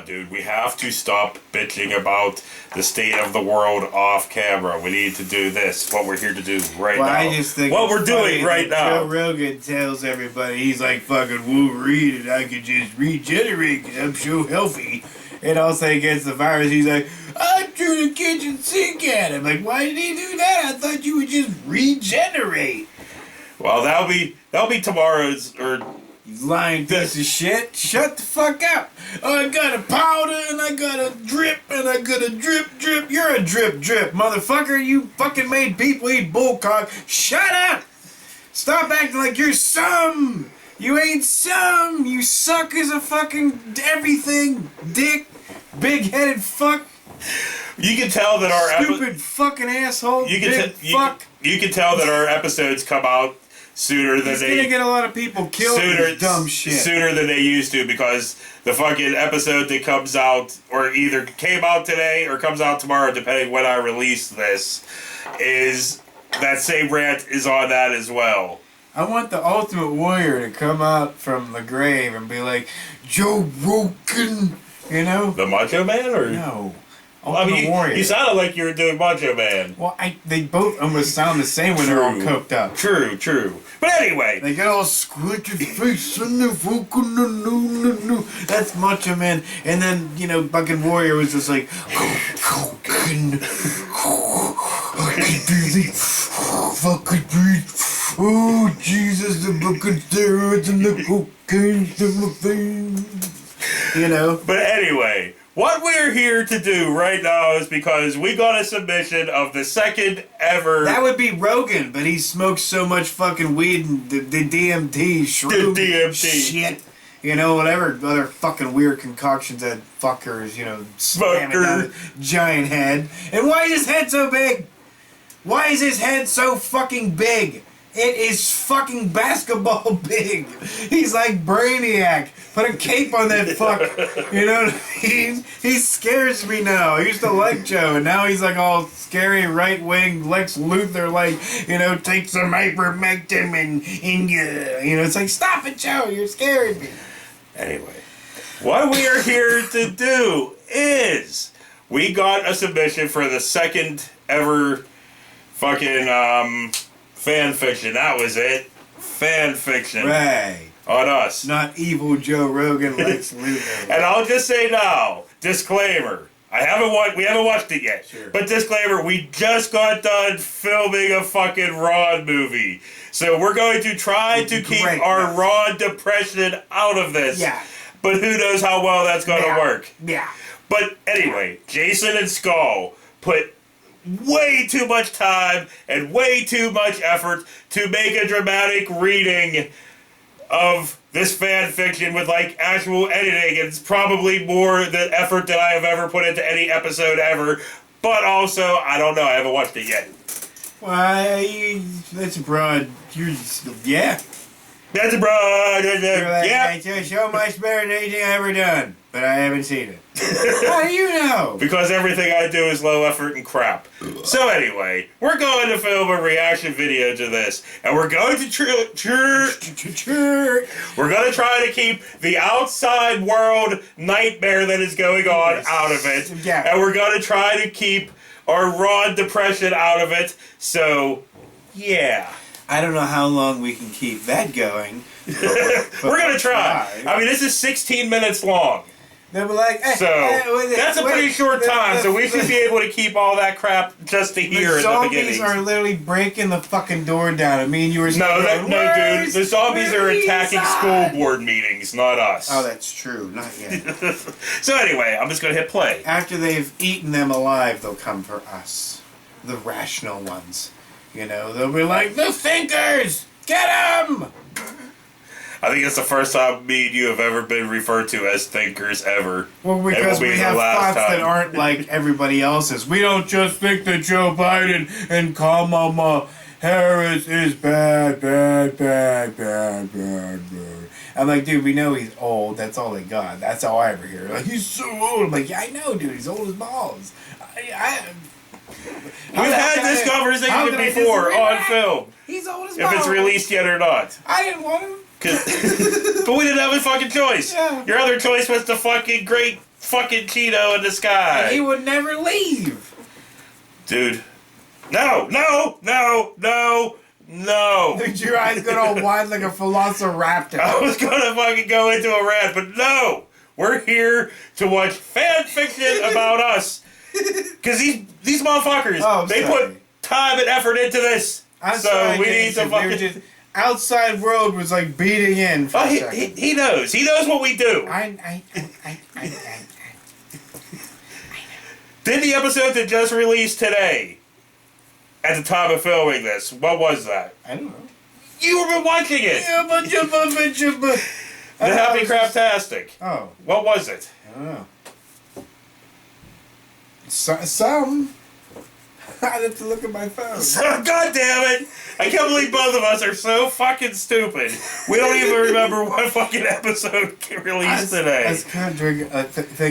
Dude, we have to stop bitching about the state of the world off camera. We need to do this, what we're here to do right now. I just think what we're doing right now. Joe Rogan tells everybody he's like fucking Wolverine and I can just regenerate because I'm so healthy. And also he gets the virus, he's like, I threw the kitchen sink at him. Like, why did he do that? I thought you would just regenerate. Well, that'll be tomorrow's, or... Lying piece of shit. Shut the fuck up. Oh, I got a powder and I got a drip and I got a drip. You're a drip, motherfucker. You fucking made people eat bullcock. Shut up. Stop acting like you're some. You ain't some. You suck as a fucking everything. Dick. Big-headed fuck. You can tell that our... Stupid fucking asshole. You can tell that our episodes come out sooner than He's gonna get a lot of people killed with dumb shit. Sooner than they used to, because the fucking episode that comes out, or either came out today or comes out tomorrow, depending when I release this, is that same rant is on that as well. I want the Ultimate Warrior to come out from the grave and be like, Joe Rogan, you know? The Macho Man, or no? Well, I mean, you sounded like you were doing Macho Man. Well, they both almost sound the same when they're all coked up. True. But anyway. They got all squinted face and the fucking no. That's Macho Man. And then, you know, fucking Warrior was just like, I can breathe. Fucking breathe. Oh, Jesus, the fucking steroids and the cocaine's in my veins. You know? But anyway. What we're here to do right now is because we got a submission of the second ever... That would be Rogan, but he smokes so much fucking weed and the DMT, shroom, shit. You know, whatever other fucking weird concoctions that fuckers, you know, slam it down his giant head. And why is his head so big? Why is his head so fucking big? It is fucking basketball big. He's like Brainiac. Put a cape on that fuck. You know what I mean? He scares me now. I used to like Joe, and now he's like all scary right-wing Lex Luthor, like, you know, take some ivermectin and you know, it's like, stop it, Joe. You're scaring me. Anyway, what we are here to do is we got a submission for the second ever fucking fan fiction. That was it. Fan fiction. Right. On us. Not evil Joe Rogan, Lex Luthor. And I'll just say now, disclaimer. We haven't watched it yet. Sure. But disclaimer, we just got done filming a fucking Ron movie. So we're going to try to keep our Ron depression out of this. Yeah. But who knows how well that's going to work. Yeah. But anyway, Jason and Skull put way too much time and way too much effort to make a dramatic reading of this fan fiction with like actual editing. It's probably more the effort that I have ever put into any episode ever. But also, I don't know, I haven't watched it yet. Why, that's broad. Yeah. That's broad. Yeah. It's so much better than anything I've ever done. But I haven't seen it. How do you know? Because everything I do is low effort and crap. So anyway, we're going to film a reaction video to this, and we're going to we're going to try to keep the outside world nightmare that is going on out of it, and we're going to try to keep our raw depression out of it. So, yeah. I don't know how long we can keep that going. We're going to try. I mean, this is 16 minutes long. They'll be like, so that's a pretty short time, so we should be able to keep all that crap just to hear at the beginning. The zombies are literally breaking the fucking door down. I mean, you were no, dude. The zombies are attacking school board meetings, not us. Oh, that's true. Not yet. So anyway, I'm just gonna hit play. After they've eaten them alive, they'll come for us, the rational ones. You know, they'll be like, the thinkers, get them. I think it's the first time me and you have ever been referred to as thinkers ever. Well, because we have thoughts that aren't like everybody else's. We don't just think that Joe Biden and Kamala Harris is bad. I'm like, dude, we know he's old. That's all they got. That's all I ever hear. Like, he's so old. I'm like, yeah, I know, dude. He's old as balls. We've had this conversation before on film. He's old as balls. If it's released yet or not. I didn't want him. But we didn't have a fucking choice. Yeah. Your other choice was the fucking great fucking Cheeto in the sky. He would never leave. Dude. No. Dude, your eyes got all wide like a velociraptor. I was gonna fucking go into a rant, but no! We're here to watch fan fiction about us. Because these motherfuckers, they put time and effort into this. So we need to fucking... Outside world was like beating in for a second. He knows. He knows what we do. I Did the episode that just released today, at the time of filming this, what was that? I don't know. You were watching it! The Happy Craptastic. Oh. What was it? I don't know. Some. I have to look at my phone. God damn it! I can't believe both of us are so fucking stupid. We don't even remember what fucking episode released today. I was kind of drinking.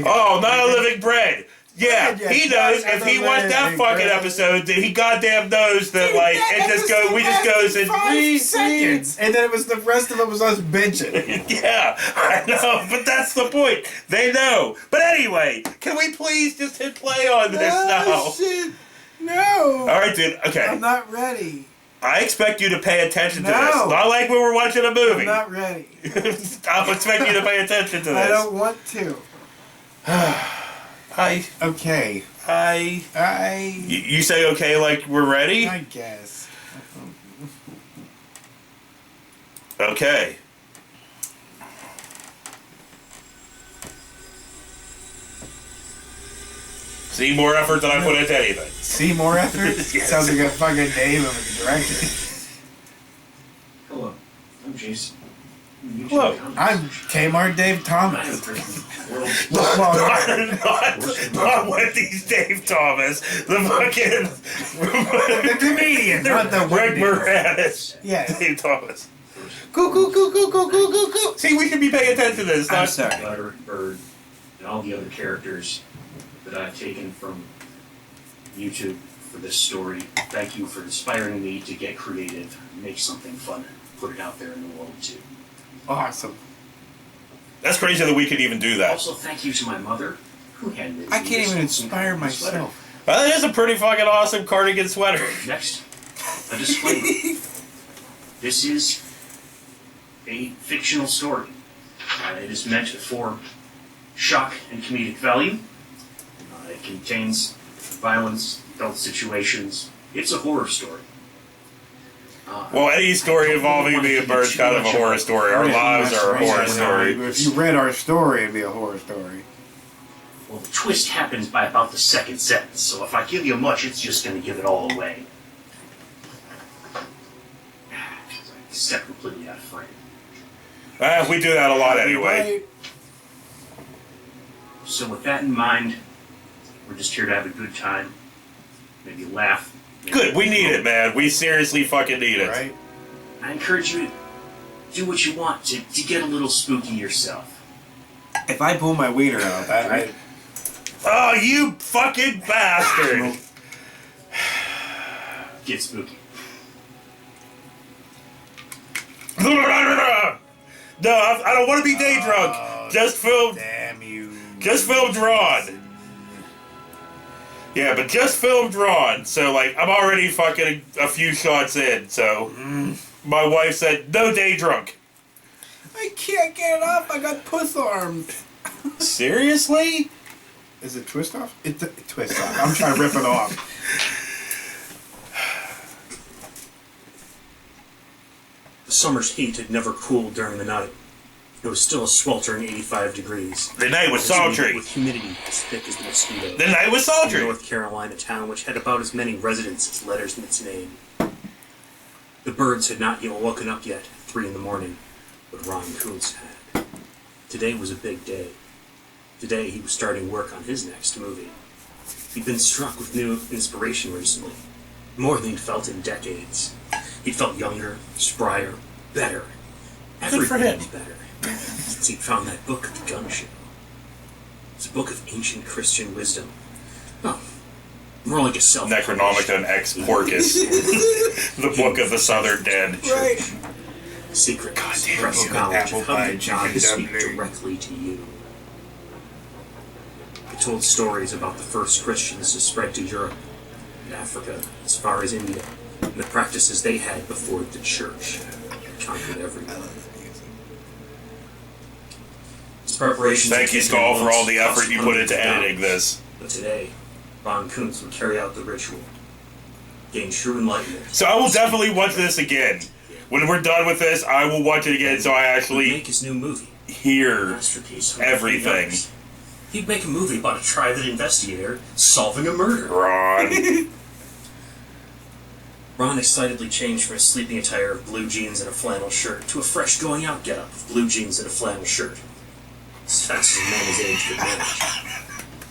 Oh, Not a Living Bread. Yeah, Yeah, he knows. If he watched that fucking episode, then he goddamn knows that, like, it just goes. We just goes in 5 seconds, and then it was the rest of it was us bitching. Yeah, I know, but that's the point. They know. But anyway, can we please just hit play on this now? Shit. No. All right, dude. Okay. I'm not ready. I expect you to pay attention to No. this. Not like when we're watching a movie. I'm not ready. I'll expect you to pay attention to this. I don't want to. Okay. You say okay like we're ready? I guess. Okay. See, more effort than I put into anything. See more effort? Yes. Sounds like a fucking name of a director. Hello, I'm Jason. Hello. I'm Kmart Dave Thomas. Not Wendy's Dave Thomas. The fucking... The comedian, not the Rick Wendy's. Moranis. Yes. Dave Thomas. Go. See, we should be paying attention to this. I'm not- sorry. Butter, Bird, and all the other characters that I've taken from YouTube for this story. Thank you for inspiring me to get creative, make something fun, put it out there in the world too. Awesome. That's crazy that we could even do that. Also, thank you to my mother, who handed I me can't this even handsome inspire cardigan sweater. myself. Well, that is a pretty fucking awesome cardigan sweater. Next, a disclaimer. This is a fictional story. It is meant for shock and comedic value. It contains violence, adult situations. It's a horror story. Well, any story involving me and Bird's kind of a horror story. Our lives are a horror story. If you read our story, it'd be a horror story. Well, the twist happens by about the second sentence, so if I give you much, it's just going to give it all away. I step completely out of frame. We do that a lot anyway. So with that in mind, we're just here to have a good time, maybe laugh. Maybe Good, we need it, man. We seriously fucking need it. Right? I encourage you to do what you want to get a little spooky yourself. If I pull my wiener out, Oh, you fucking bastard! Get spooky. No, I don't want to be day drunk. Just film drawn. Yeah, but just film drawn. So, like, I'm already fucking a few shots in. So, my wife said, no day drunk. I can't get it off. I got puss arms. Seriously? Is it twist off? It's a twist off. I'm trying to rip it off. The summer's heat had never cooled during the night. It was still a sweltering 85 degrees. The night was sultry. With humidity as thick as the mosquitoes. The night was In sultry. North Carolina town, which had about as many residents as letters in its name. The birds had not even woken up yet, 3 in the morning, but Ron Kuntz had. Today was a big day. Today he was starting work on his next movie. He'd been struck with new inspiration recently, more than he'd felt in decades. He felt younger, sprier, better. Good for him. Was better since he'd found that book at the gun show. It's a book of ancient Christian wisdom. Oh, more like a self. Necronomicon Ex Porcus. The Book of the Southern Dead. Right. Secret, Goddamn fresh book of knowledge apple of how pie to God to speak chicken directly to you. It told stories about the first Christians to spread to Europe and Africa, as far as India, and the practices they had before the church conquered everyone. Its preparations. Thank you, Skull, for all the effort you put into editing this. But today, Ron Kuntz would carry out the ritual, gain true enlightenment. So I will definitely watch this again. When we're done with this, I will watch it again so I actually make his new movie. Hear Masterpiece. everything. He'd make a movie about a private investigator solving a murder. Ron. Ron excitedly changed from his sleeping attire of blue jeans and a flannel shirt to a fresh going out getup of blue jeans and a flannel shirt. As fast as a man his age could manage.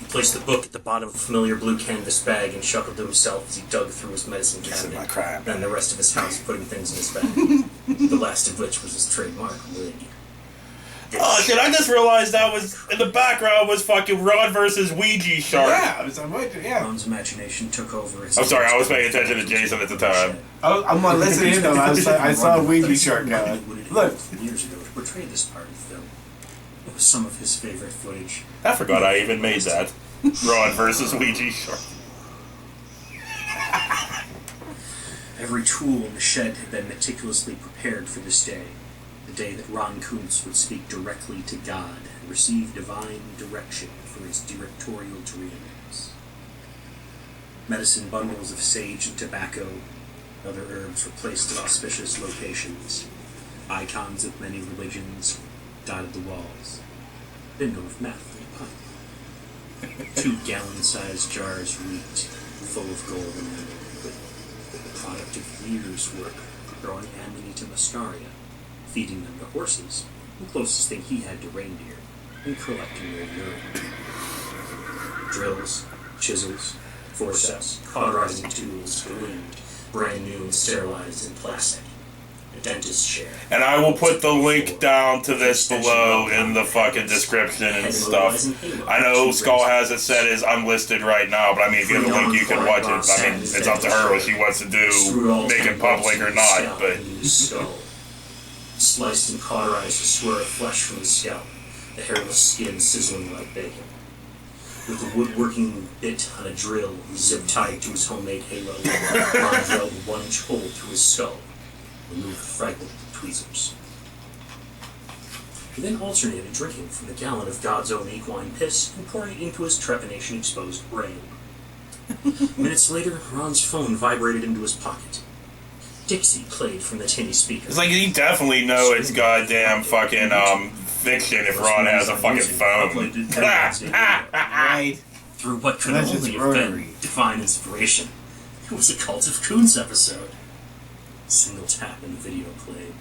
He placed the book at the bottom of a familiar blue canvas bag and chuckled to himself as he dug through his medicine cabinet. my crime. And the rest of his house putting things in his bag. The last of which was his trademark wig. Oh shit, I just realized that was, in the background was fucking Ron versus Ouija Shark. Yeah, I was like, yeah. Ron's imagination took over his... I'm sorry, I was paying attention to Jason at the time. I'm gonna listen to him though. I saw a Ouija shark guy. Look. Years ago to portray this part of the film. It was some of his favorite footage. I forgot I even made that. Ron versus Ouija Shark. Every tool in the shed had been meticulously prepared for this day. The day that Ron Kuntz would speak directly to God and receive divine direction for his directorial dreams. Medicine bundles of sage and tobacco, and other herbs were placed at auspicious locations. Icons of many religions dotted the walls. Didn't know if meth in a pipe. 2 gallon-sized jars reeked, full of gold and liquid, the product of years' work growing Amanita muscaria, feeding them to horses, the closest thing he had to reindeer, and collecting their urine. Drills, chisels, forceps, cauterizing tools gleamed, brand new and sterilized in plastic. A dentist's chair. And I will put the link down to this below in the fucking description and stuff. I know Skull has it set as unlisted right now, but I mean, if you have the link, you can watch it. I mean, it's up to her what she wants to do, make it public or not, but... Sliced and cauterized a square of flesh from the scalp, the hairless skin sizzling like bacon. With a woodworking bit on a drill zip-tied to his homemade halo, Ron drilled a 1-inch hole through his skull, removed the fragment with tweezers. He then alternated drinking from the gallon of God's own equine piss and pouring it into his trepanation-exposed brain. Minutes later, Ron's phone vibrated into his pocket. Dixie played from the tinny speaker. It's like, you definitely know it's goddamn fucking, fiction if Ron has a fucking phone. Right. Through what could That's only just have been rotary. divine inspiration. It was a Cult of Coons episode. A single tap and the video played.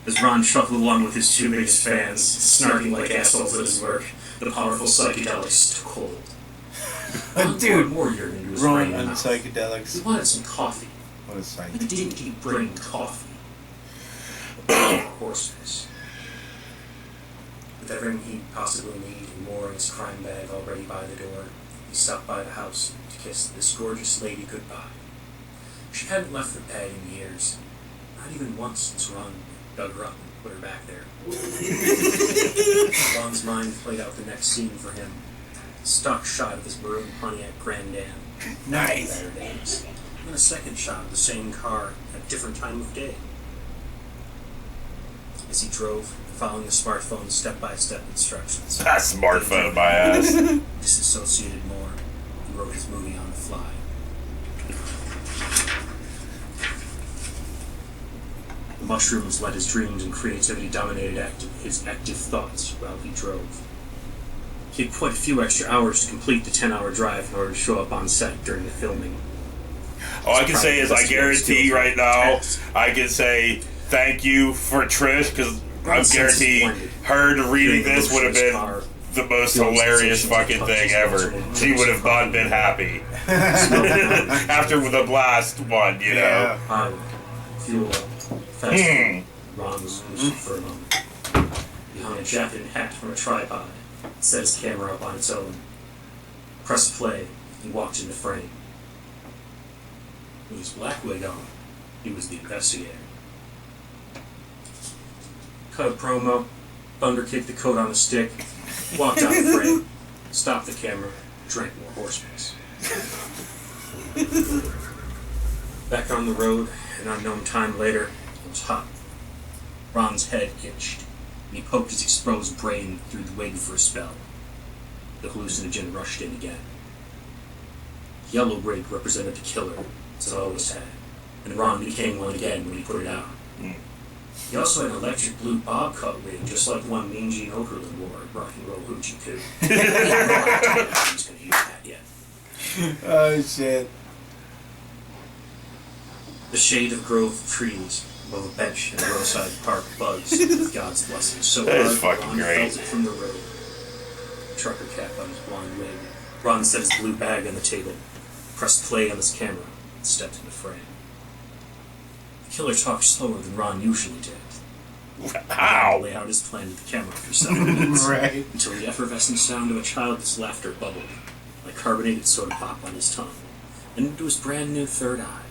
As Ron shuffled along with his 2 biggest fans, snarking like assholes at his work, the powerful psychedelics took hold. Ron poured more urine into his Ron brain on and mouth. He psychedelics. wanted some coffee. What a sight. But didn't he bring coffee? Horses. With everything he'd possibly need and more in his crime bag already by the door, he stopped by the house to kiss this gorgeous lady goodbye. She hadn't left the bag in years, not even once since Ron dug her up and put her back there. Ron's mind played out the next scene for him. A stock shot of his maroon Pontiac Grand Am. Nice. Better days. And then a second shot of the same car at a different time of day. As he drove, following the smartphone's step-by-step instructions. That smartphone, my ass. Disassociated more and wrote his movie on the fly. The mushrooms let his dreams and creativity dominated his active thoughts while he drove. He had quite a few extra hours to complete the 10-hour drive in order to show up on set during the filming. All I can say is I guarantee right now, I can say thank you for Trish, because I guarantee her reading this would have been the most hilarious fucking thing ever. She would have not been happy. After the last one, you know. Fuel up. Fast. Ron was lucid for a moment. He hung a jacket and hat from a tripod, set his camera up on its own, pressed play, and walked into frame. With his black wig on, he was the investigator. Cut a promo, Thunder kicked the coat on a stick, walked out of frame, stopped the camera, drank more horse piss. Back on the road, an unknown time later, it was hot. Ron's head itched, and he poked his exposed brain through the wig for a spell. The hallucinogen rushed in again. The yellow wig represented the killer, as it always had, and Ron became one again when he put it out. He also had an electric blue bob cut wig, just like one Mean Gene Okerlund wore at Rock and Roll Hoochie Coo. He had no idea if he was going to use that yet. Oh shit. The shade of grove of trees above a bench in a roadside park buzzed with God's blessing so That is hard fucking Ron great. felt it from the road. Trucker cap on his blonde wig. Ron set his blue bag on the table, pressed play on his camera, and stepped into frame. The killer talked slower than Ron usually did. How? Ron lay out his plan to the camera for several minutes, Right. until the effervescent sound of a child's laughter bubbled, like carbonated soda pop on his tongue, and into his brand new third eye.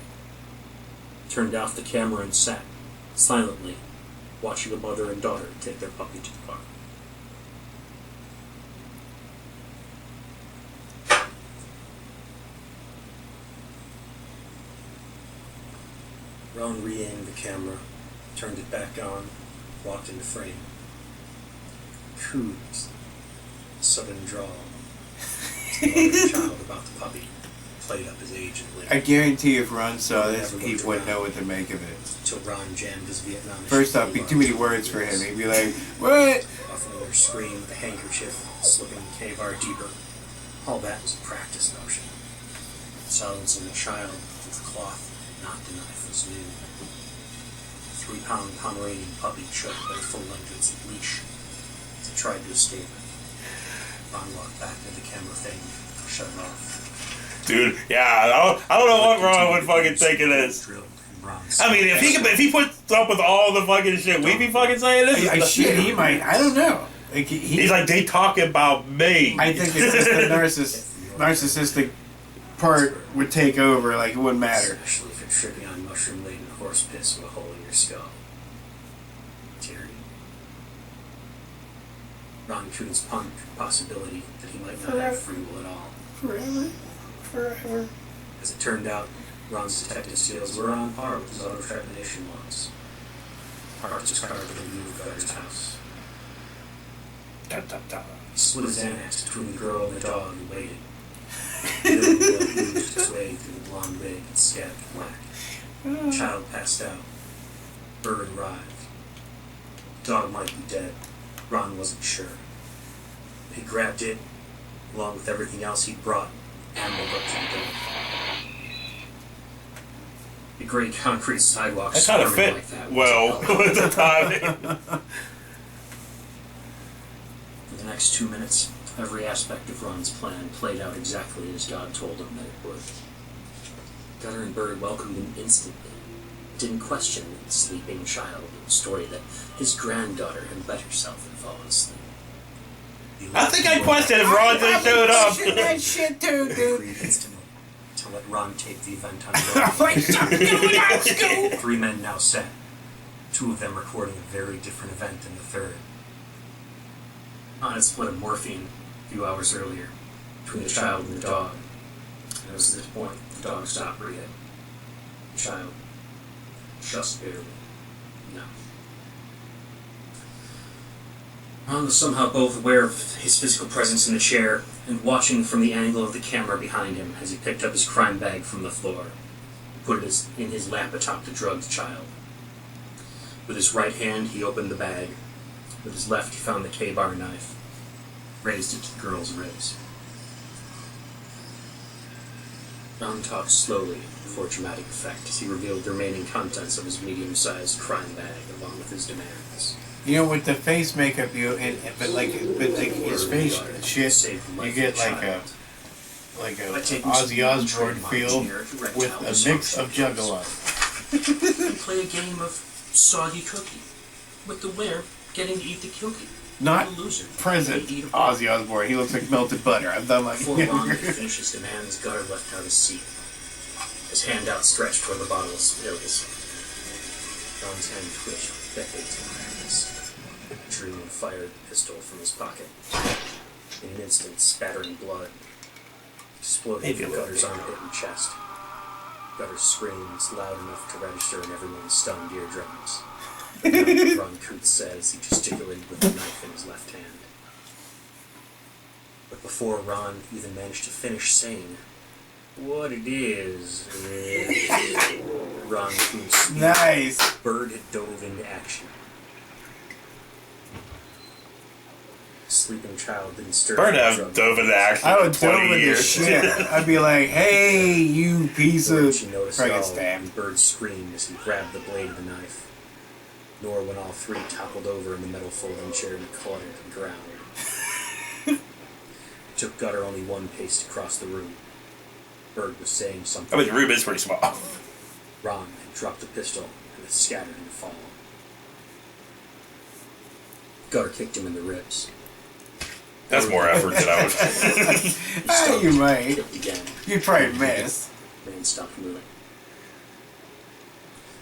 He turned off the camera and sat, silently, watching a mother and daughter take their puppy to the park. Ron re-aimed the camera, turned it back on, walked into frame. Cooed, sudden drawl. The mother child about the puppy played up his age and I lived. guarantee if Ron saw this, he wouldn't know what to make of it. Till Ron jammed his Vietnam. First off, be too many words for him. He'd be like, "What?" Buffalo or scream with a handkerchief, slipping the K-bar deeper. All that was a practice notion. Silencing a child with cloth, not the knife, was new. A 3-pound Pomeranian puppy choked by the full length of its leash as it tried to escape. Ron walked back to the camera thing, shut it off. Dude, yeah, I don't know what Ron would fucking think of this. I mean, if he puts up with all the fucking shit we be fucking saying this, Shit, he might. I don't know. Like, he's like, they talking about me. I think it's just the narcissistic part would take over. Like, it wouldn't matter. Especially if you're tripping on mushroom-laden horse piss with a hole in your skull. Tyranny. Ron Coon's pondered the possibility that he might not have free will at all. Forever. As it turned out, Ron's detective skills were on par with his auto-trepidation ones. Parts was carved in the view of Gutter's house. He split his Xanax between the girl and the dog and waited. The blood moved its way through the blonde wig and scabbed black. The child passed out. Bird arrived. The dog might be dead. Ron wasn't sure. He grabbed it, along with everything else he'd brought, ambled up to the door. The gray concrete sidewalk That kind of squirming fit like that. well with the timing. For the next 2 minutes, every aspect of Ron's plan played out exactly as God told him that it would. Gutter and Bird welcomed him instantly. Didn't question the sleeping child in the story that his granddaughter had let herself and fallen asleep. I think I questioned if Ron just showed up. That shit too, dude. Agreed instantly to let Ron take the event on Like, stop doing that, Scoop! 3 men now sat, 2 of them recording a very different event than the third. Ron had split a morphine a few hours earlier between the child and the dog. And it was at this point the dog stopped breathing. The child, just barely, no. Ron was somehow both aware of his physical presence in the chair and watching from the angle of the camera behind him as he picked up his crime bag from the floor and put it in his lap atop the drugged child. With his right hand, he opened the bag. With his left, he found the K-bar knife, raised it to the girl's ribs. Ron talked slowly for dramatic effect as he revealed the remaining contents of his medium-sized crime bag along with his demands. You know, with the face makeup, but like his face shit, you get like a Ozzy Osbourne feel with a mix of Juggalo. We play a game of soggy cookie, with the winner getting to eat the cookie. Not the loser. present may eat a ball. Ozzy Osbourne. He looks like melted butter. I've done like. Before Ron could finish his demands, Gutter left out his seat, his hand outstretched toward the bottle of spirits. Ron's hand twitched with decades of practice. Drew and fired the pistol from his pocket. In an instant, spattering blood exploded from Gutter's armpit and chest. Gutter's screams loud enough to register in everyone's stunned eardrums. Ron Kuntz said as he gesticulated with the knife in his left hand. But before Ron even managed to finish saying what it is, Ron Kuntz, Nice. Bird had dove into action. Sleeping child didn't stir. Bird have dove into action I for would dove 20 into years. shit. I'd be like, hey, you piece of... She noticed Probably it get all, stabbed. and Bird screamed as he grabbed the blade of the knife. Nor when all three toppled over in the metal folding chair and cluttered and drowned. It took Gutter only one pace to cross the room. Bird was saying something. I mean, the room is pretty small. Ron had dropped the pistol and had scattered in the fall. Gutter kicked him in the ribs. That's more effort than I would. You might. Kicked again. You'd probably miss. Man stopped moving.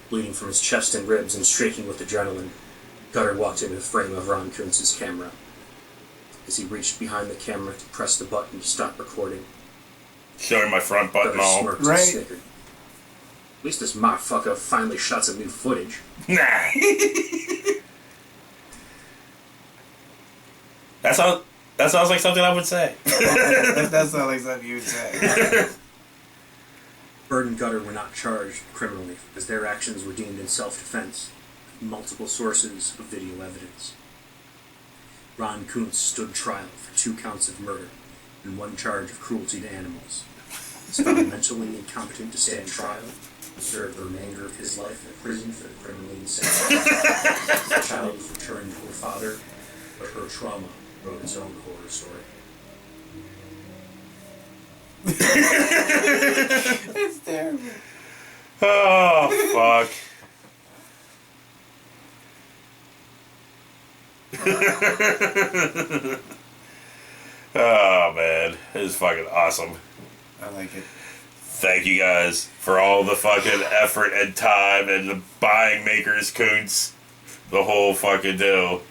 Bleeding from his chest and ribs and shaking with adrenaline, Gutter walked into the frame of Ron Kuntz's camera. As he reached behind the camera to press the button to stop recording, Showing my front butt and Gutter all. smirked Right. and snickered. At least this motherfucker finally shot some new footage. Nah. That sounds like something I would say. That sounds like something you'd say. Bird and Gutter were not charged criminally, as their actions were deemed in self-defense. Multiple sources of video evidence. Ron Kuntz stood trial for 2 counts of murder and 1 charge of cruelty to animals. He was found mentally incompetent to stand trial, served the remainder of his life in prison for the criminally insane. The child was returned to her father, but her trauma wrote its own horror story. It's terrible. Oh, fuck. Oh, man. This is fucking awesome. I like it. Thank you guys for all the fucking effort and time and the buying Makers Kuntz. The whole fucking deal.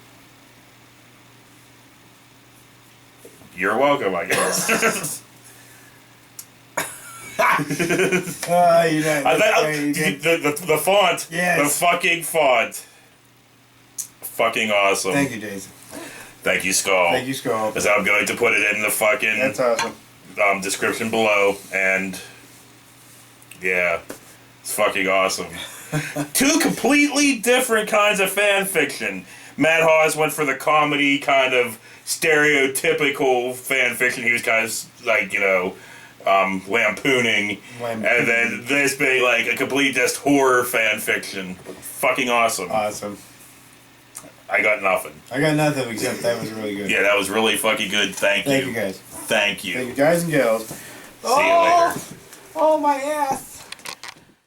You're welcome, I guess. You know, The font. Yes. The fucking font. Fucking awesome. Thank you, Jason. Thank you, Skull. Thank you, Skull. Because I'm going to put it in the fucking That's awesome. description below. And yeah, it's fucking awesome. 2 completely different kinds of fan fiction. Matt Hawes went for the comedy kind of stereotypical fan fiction. He was kind of like, lampooning. And then this being like a complete just horror fan fiction. Fucking awesome. Awesome. I got nothing. I got nothing except that was really good. Yeah, that was really fucking good. Thank you. Thank you, guys. Thank you. Thank you, guys and gals. See you later. Oh, my ass.